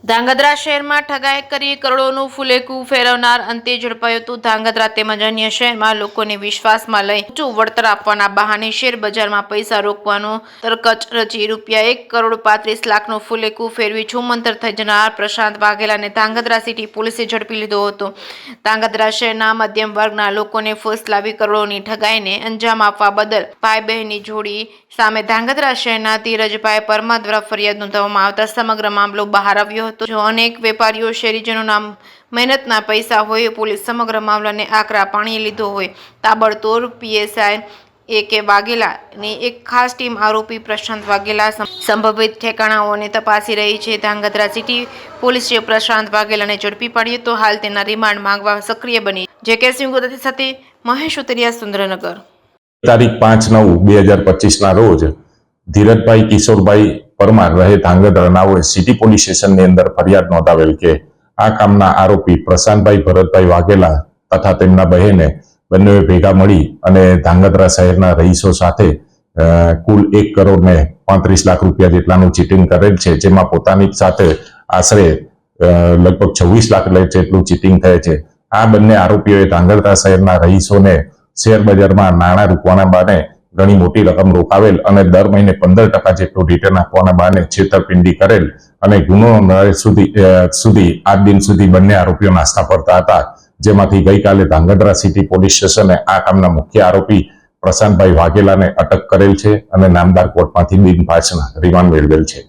ધાંગધ્રા શહેરમાં ઠગાઈ કરી કરોડોનું ફુલેકું ફેરવનાર અંતે ઝડપાયું હતું। ધાંગધ્રા તેમજ અન્ય શહેરમાં લોકોને વિશ્વાસમાં લઈ ઊંચું વળતર આપવાના બહાને શેર બજારમાં પૈસા રોકવાનો તરકચ રચી ₹1 કરોડ 35 લાખનું ફુલેકું ફેરવી છૂમંતર થઈ જનાર પ્રશાંત વાઘેલાને ધાંગધ્રા સિટી પોલીસે ઝડપી લીધો હતો। ધાંગધ્રા શહેરના મધ્યમ વર્ગના લોકોને ફોસલાવી કરોડોની ઠગાઈને અંજામ આપવા બદલ ભાઈ બહેનની જોડી સામે ધાંગધ્રા શહેરના ધીરજભાઈ પરમાર દ્વારા ફરિયાદ નોંધવામાં આવતા સમગ્ર મામલો બહાર આવ્યો હતો। જો અનેક વેપારીઓ શહેરીજનોના મહેનતના પૈસા હોય, પોલીસ સમગ્ર મામલાને આકરા પાણીએ લીધો હોય। તાબડતોડ પીએસઆઈ AK વાઘેલાની એક ખાસ ટીમ આરોપી પ્રશાંત વાઘેલા સંભવિત ઠેકાણાઓને તપાસી રહી છે। ધાંગધ્રા સિટી પોલીસે પ્રશાંત વાઘેલાને ઝડપી પાડ્યો તો હાલ તેના રિમાન્ડ માંગવા સક્રિય બની। JK સિંહ સાથે મહેશ ઉતરિયા, સુરેન્દ્રનગર। તારીખ 5/9/2025 ના રોજ ધીરજભાઈ કિશોરભાઈ પરમાર રહે ધાંગધ્રા નાઓએ સિટી પોલીસ સ્ટેશનની અંદર ફરિયાદ નોંધાવેલ કે આ કામના આરોપી પ્રશાંતભાઈ ભરતભાઈ વાઘેલા તથા તેમના બહેને બંને ભેગા મળી અને ધાંગધ્રા શહેરના રહીશો સાથે કુલ 1 કરોડ ને 35 લાખ રૂપિયા જેટલાનું ચીટિંગ કરેલ છે, જેમાં પોતાની સાથે આશરે લગભગ 26 લાખ જેટલું ચીટિંગ થયે છે। આ બંને આરોપીઓએ ધાંગધ્રા શહેરના રહીશોને શેર બજારમાં નાણાં રોકવાના બહાને ઘણી મોટી રકમ રોકાવેલ અને દર મહિને 15% જેટલું રિટર્ન આપવાના બહાને છેતરપિંડી કરેલ અને ગુનો સુધી આજ દિન સુધી બંને આરોપીઓ નાસ્તા પડતા હતા, જેમાંથી ગઈકાલે ધાંગધ્રા સિટી પોલીસ સ્ટેશને આ કામના મુખ્ય આરોપી પ્રશાંતભાઈ વાઘેલાને અટક કરેલ છે અને નામદાર કોર્ટમાંથી બિનપાસના રિમાન્ડ મેળવેલ છે।